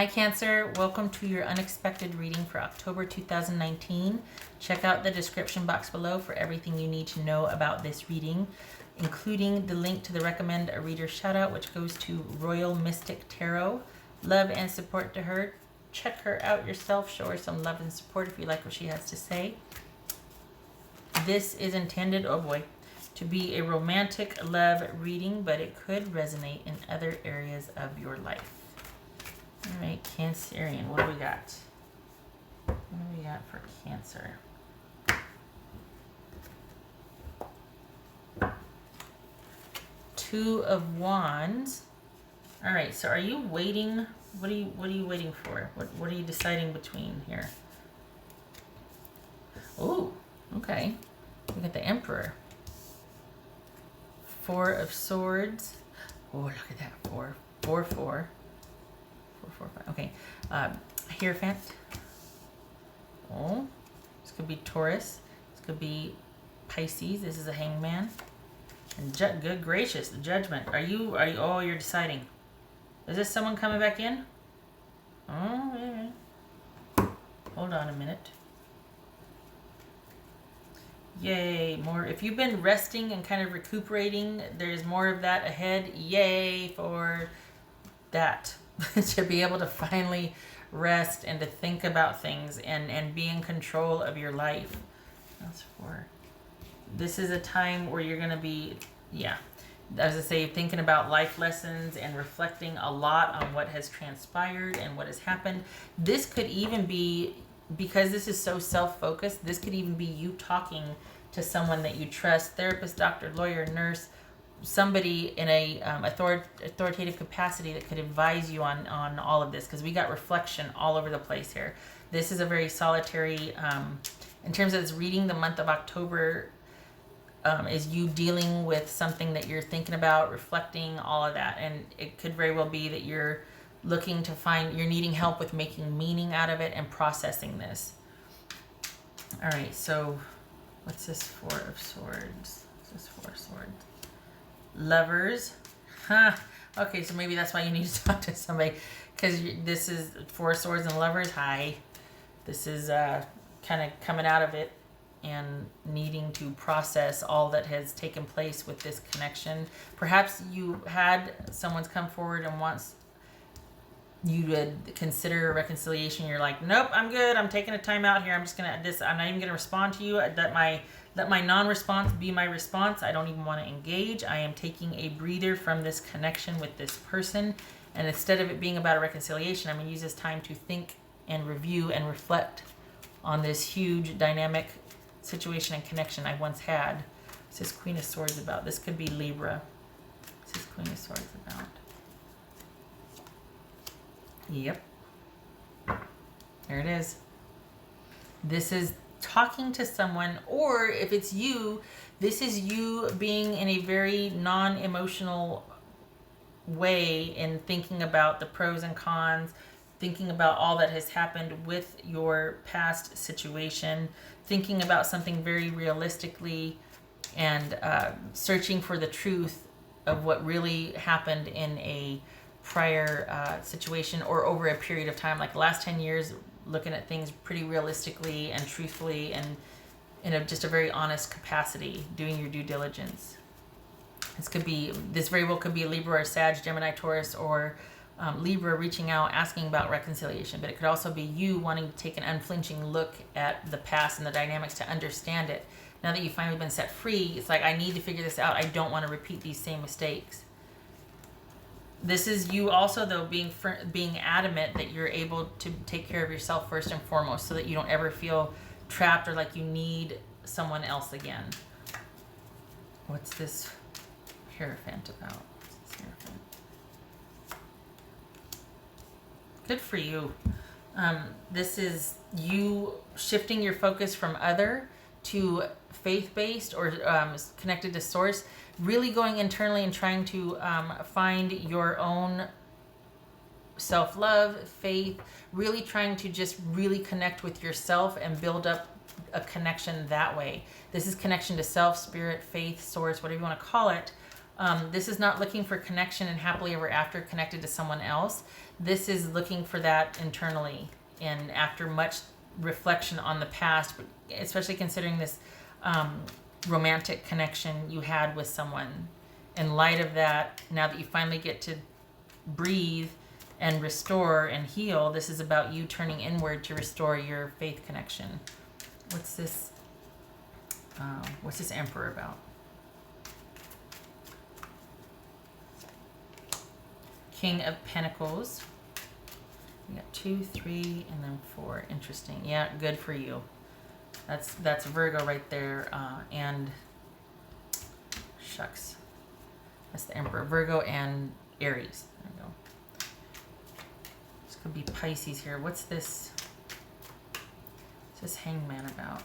Hi Cancer, welcome to your unexpected reading for October 2019. Check out the description box below for everything you need to know about this reading, including the link to the Recommend a Reader Shoutout, which goes to Royal Mystic Tarot. Love and support to her. Check her out yourself. Show her some love and support if you like what she has to say. This is intended, oh boy, to be a romantic love reading, but it could resonate in other areas of your life. All right, Cancerian, what do we got? What do we got for Cancer? Two of Wands. All right, so are you waiting? What are you waiting for? What are you deciding between here? Oh, okay. We got the Emperor. Four of Swords. Oh, look at that. Four, 4. Okay. Hierophant. Oh, this could be Taurus. This could be Pisces. This is a Hangman. And good gracious, the Judgment. Are you? Oh, you're deciding. Is this someone coming back in? Oh, yeah. Hold on a minute. Yay, more. If you've been resting and kind of recuperating, there's more of that ahead. Yay for that. To be able to finally rest and to think about things and be in control of your life. That's 4. This is a time where you're going to be, as I say, thinking about life lessons and reflecting a lot on what has transpired and what has happened. This could even be, because this is so self-focused, this could even be you talking to someone that you trust, therapist, doctor, lawyer, nurse, somebody in a authoritative capacity that could advise you on all of this, because we got reflection all over the place here. This is a very solitary, in terms of this reading, the month of October is you dealing with something that you're thinking about, reflecting, all of that. And it could very well be that you're looking to you're needing help with making meaning out of it and processing this. All right, so what's this 4 of Swords? What's this 4 of Swords? Lovers. Okay, so maybe that's why you need to talk to somebody, because this is 4 of Swords and Lovers. Hi. This is kind of coming out of it and needing to process all that has taken place with this connection. Perhaps you had someone's come forward and wants you to consider a reconciliation. You're like, nope, I'm good. I'm taking a time out here. I'm not even gonna respond to you. Let my non-response be my response. I don't even want to engage. I am taking a breather from this connection with this person. And instead of it being about a reconciliation, I'm gonna use this time to think and review and reflect on this huge dynamic situation and connection I once had. What's this Queen of Swords about? This could be Libra. What's this Queen of Swords about? Yep. There it is. This is talking to someone, or if it's you, this is you being in a very non-emotional way in thinking about the pros and cons, thinking about all that has happened with your past situation, thinking about something very realistically, and searching for the truth of what really happened in a prior situation or over a period of time, like the last 10 years, looking at things pretty realistically and truthfully and in just a very honest capacity, doing your due diligence. This very well could be a Libra or Sag, Gemini, Taurus, or Libra reaching out, asking about reconciliation, but it could also be you wanting to take an unflinching look at the past and the dynamics to understand it. Now that you've finally been set free, it's like, I need to figure this out. I don't want to repeat these same mistakes. This is you also, though, being adamant that you're able to take care of yourself first and foremost, so that you don't ever feel trapped or like you need someone else again. What's this Hierophant about? What's this Hierophant? Good for you. This is you shifting your focus from other to faith-based or connected to source, really going internally and trying to find your own self-love, faith, really trying to just really connect with yourself and build up a connection that way. This is connection to self, spirit, faith, source, whatever you want to call it. This is not looking for connection and happily ever after connected to someone else. This is looking for that internally and after much reflection on the past, but especially considering this romantic connection you had with someone. In light of that, now that you finally get to breathe and restore and heal, this is about you turning inward to restore your faith connection. What's this Emperor about? King of Pentacles. We got 2, 3, and then 4. Interesting. Yeah, good for you. That's Virgo right there. And shucks. That's the Emperor. Virgo and Aries. There we go. This could be Pisces here. What's this? What's this Hangman about?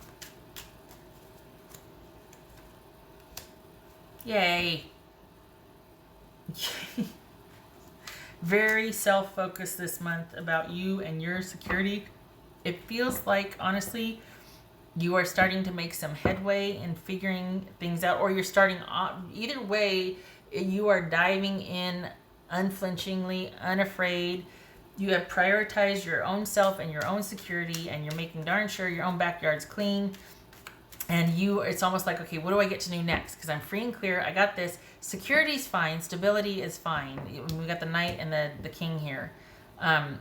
Yay. Very self-focused this month about you and your security. It feels like, honestly, you are starting to make some headway in figuring things out, or you're starting off. Either way, you are diving in unflinchingly, unafraid. You have prioritized your own self and your own security, and you're making darn sure your own backyard's clean. And it's almost like, okay, what do I get to do next? Because I'm free and clear. I got this. Security's fine. Stability is fine. We got the Knight and the King here.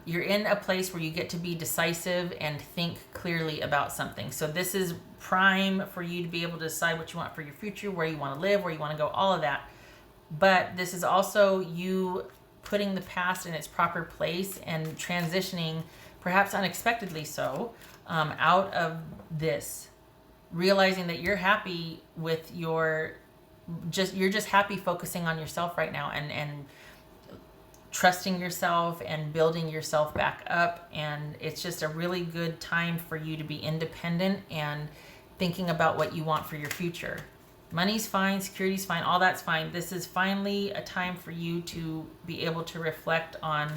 You're in a place where you get to be decisive and think clearly about something. So this is prime for you to be able to decide what you want for your future, where you want to live, where you want to go, all of that. But this is also you putting the past in its proper place and transitioning, perhaps unexpectedly so, out of this. Realizing that you're happy with you're just happy focusing on yourself right now and trusting yourself and building yourself back up. And it's just a really good time for you to be independent and thinking about what you want for your future. Money's fine, security's fine, all that's fine. This is finally a time for you to be able to reflect on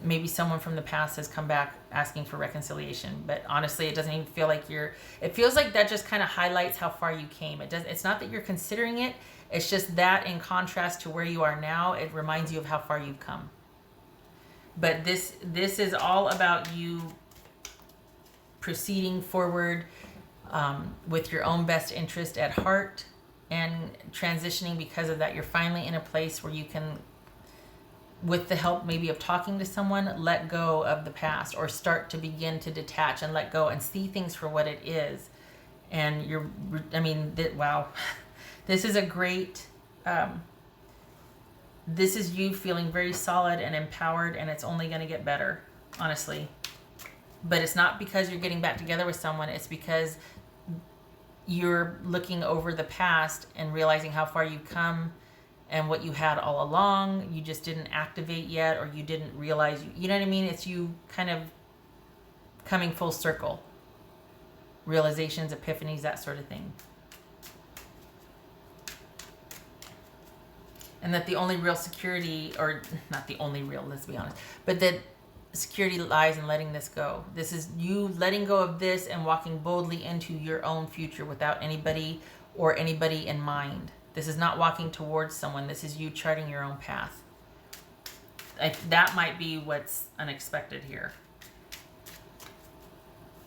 maybe someone from the past has come back asking for reconciliation, but honestly, it doesn't even feel like it feels like that just kind of highlights how far you came. It's not that you're considering it. It's just that in contrast to where you are now, it reminds you of how far you've come. But this is all about you proceeding forward with your own best interest at heart and transitioning because of that. You're finally in a place where you can, with the help maybe of talking to someone, let go of the past or start to begin to detach and let go and see things for what it is. And wow, this is a great, this is you feeling very solid and empowered, and it's only going to get better, honestly. But it's not because you're getting back together with someone. It's because you're looking over the past and realizing how far you've come and what you had all along. You just didn't activate yet, or you didn't realize, you know what I mean? It's you kind of coming full circle. Realizations, epiphanies, that sort of thing. And that the only real security, or not the only real, let's be honest, but that security lies in letting this go. This is you letting go of this and walking boldly into your own future without anybody or anybody in mind. This is not walking towards someone. This is you charting your own path. That might be what's unexpected here.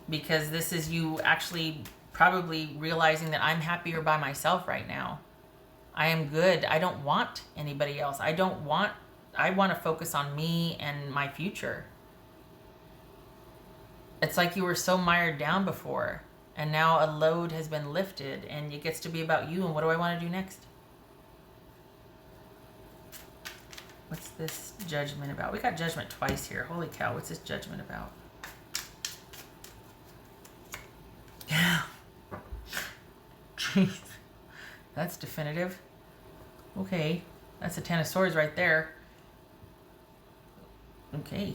Because this is you actually probably realizing that I'm happier by myself right now. I am good. I don't want anybody else. I want to focus on me and my future. It's like you were so mired down before, and now a load has been lifted, and it gets to be about you and what do I want to do next? What's this Judgment about? We got Judgment twice here. Holy cow, what's this Judgment about? Yeah. Jeez. That's definitive. Okay. That's a 10 of Swords right there. Okay.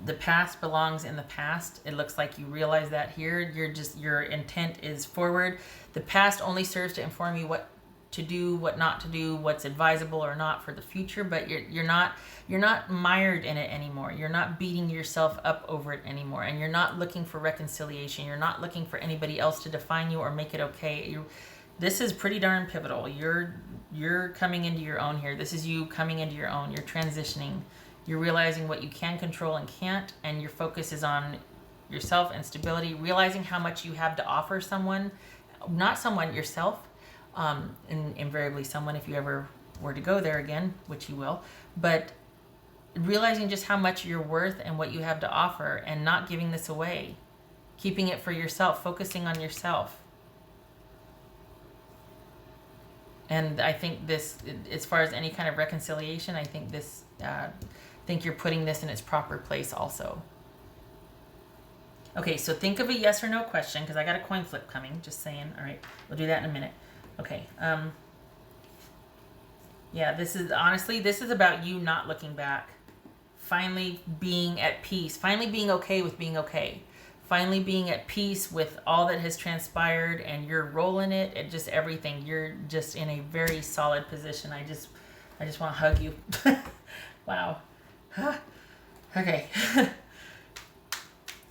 The past belongs in the past. It looks like you realize that here. Your intent is forward. The past only serves to inform you what to do, what not to do, what's advisable or not for the future, but you're not mired in it anymore. You're not beating yourself up over it anymore, and you're not looking for reconciliation. You're not looking for anybody else to define you or make it okay. This is pretty darn pivotal. You're coming into your own here. This is you coming into your own. You're transitioning. You're realizing what you can control and can't, and your focus is on yourself and stability, realizing how much you have to offer someone, not someone, yourself, and invariably someone if you ever were to go there again, which you will, but realizing just how much you're worth and what you have to offer, and not giving this away, keeping it for yourself, focusing on yourself. And I think this, as far as any kind of reconciliation, I think this, think you're putting this in its proper place also. Okay, so think of a yes or no question, because I got a coin flip coming, just saying. All right, we'll do that in a minute. Okay. Yeah, this is about you not looking back. Finally being at peace. Finally being okay with being okay. Finally being at peace with all that has transpired, and you're rolling it and just everything. You're just in a very solid position. I just want to hug you. Wow. Okay.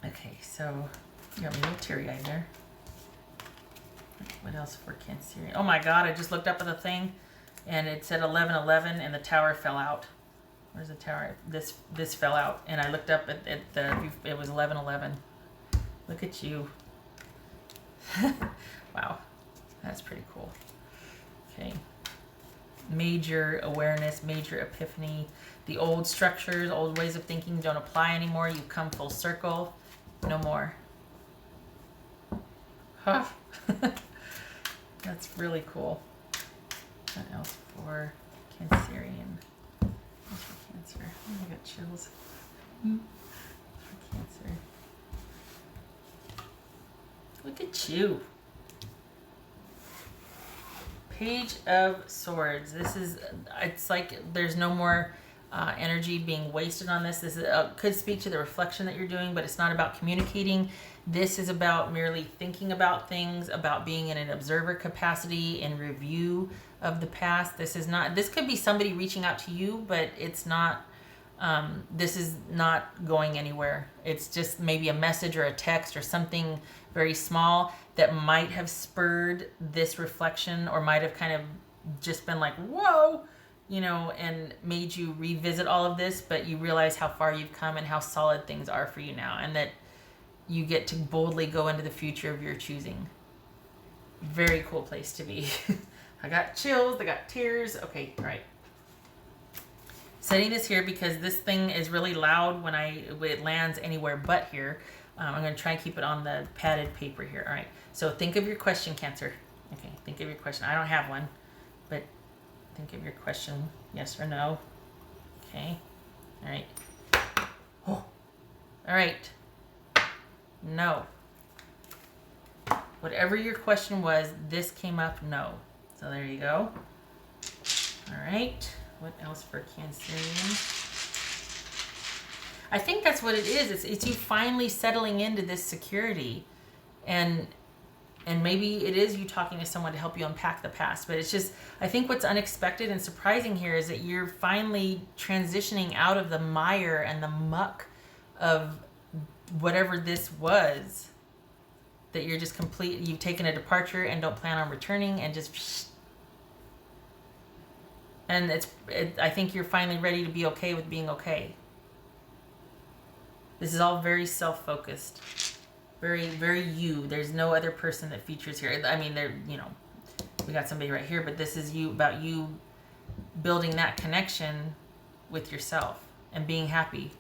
Okay, so you got me a little teary-eyed there. What else for Cancerian? Oh my God, I just looked up at the thing and it said 11:11 and the tower fell out. Where's the tower? This fell out, and I looked up at the, it was 11:11. Look at you. Wow, that's pretty cool. Okay. Major awareness, major epiphany. The old structures, old ways of thinking don't apply anymore. You've come full circle. No more. Huh. That's really cool. What else for Cancerian? What's for Cancer? Oh, I got chills. For Cancer. Look at you. Page of Swords. This is, it's like there's no more energy being wasted on this. This is, could speak to the reflection that you're doing, but it's not about communicating. This is about merely thinking about things, about being in an observer capacity and review of the past. This is not, this could be somebody reaching out to you, but it's not, this is not going anywhere. It's just maybe a message or a text or something very small that might have spurred this reflection, or might have kind of just been like, whoa, you know, and made you revisit all of this, but you realize how far you've come and how solid things are for you now, and that you get to boldly go into the future of your choosing. Very cool place to be. I got chills, I got tears. Okay, all right. Setting this here because this thing is really loud when it lands anywhere but here. I'm going to try and keep it on the padded paper here. All right. So think of your question, Cancer. Okay, think of your question. I don't have one, but think of your question. Yes or no. Okay. All right. Oh. All right. No. Whatever your question was, this came up no. So there you go. All right. What else for Cancerian? I think that's what it is. It's you finally settling into this security, and maybe it is you talking to someone to help you unpack the past. But it's just, I think what's unexpected and surprising here is that you're finally transitioning out of the mire and the muck of whatever this was. That you're just you've taken a departure and don't plan on returning, and just. And I think you're finally ready to be okay with being okay. This is all very self-focused, very, very you. There's no other person that features here. I mean, we got somebody right here, but this is you, about you building that connection with yourself and being happy.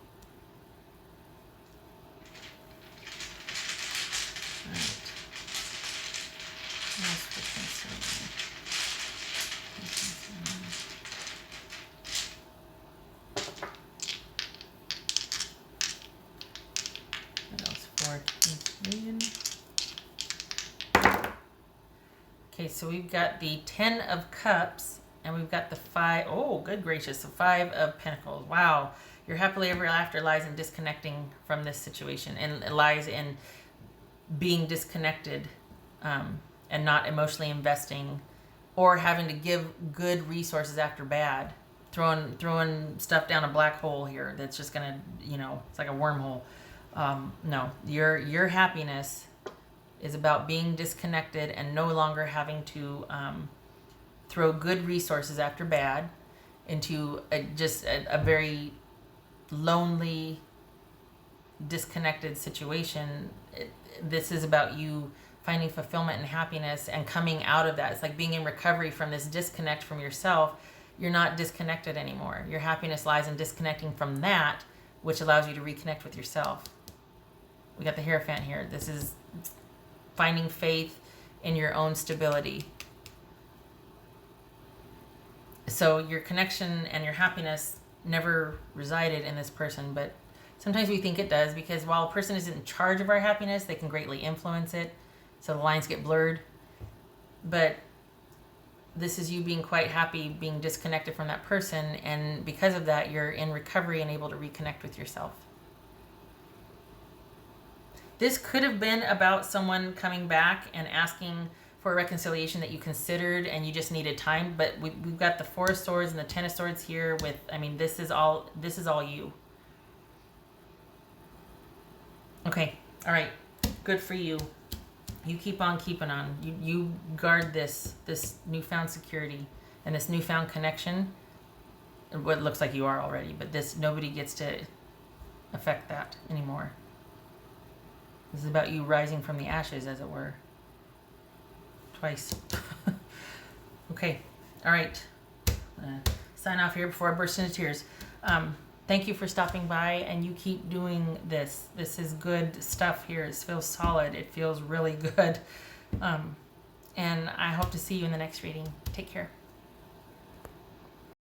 All right. What else for Cancerian? Okay, so we've got the 10 of Cups, and we've got the 5, oh, good gracious, the 5 of Pentacles. Wow, your happily ever after lies in disconnecting from this situation, and it lies in being disconnected and not emotionally investing or having to give good resources after bad, throwing stuff down a black hole here that's just gonna, it's like a wormhole. No, your happiness is about being disconnected and no longer having to throw good resources after bad into a very lonely, disconnected situation. This is about you finding fulfillment and happiness and coming out of that. It's like being in recovery from this disconnect from yourself. You're not disconnected anymore. Your happiness lies in disconnecting from that, which allows you to reconnect with yourself. We got the Hierophant here. This is finding faith in your own stability. So your connection and your happiness never resided in this person, but sometimes we think it does, because while a person is in charge of our happiness, they can greatly influence it. So the lines get blurred. But this is you being quite happy being disconnected from that person, and because of that, you're in recovery and able to reconnect with yourself. This could have been about someone coming back and asking for a reconciliation that you considered and you just needed time, but we've got the Four of Swords and the Ten of Swords here with, this is all you. Okay, all right, good for you. You keep on keeping on. You guard this newfound security and this newfound connection. What looks like you are already, but nobody gets to affect that anymore. This is about you rising from the ashes, as it were. Twice. Okay, all right. Sign off here before I burst into tears. Thank you for stopping by, and you keep doing this. This is good stuff here. It feels solid. It feels really good. And I hope to see you in the next reading. Take care.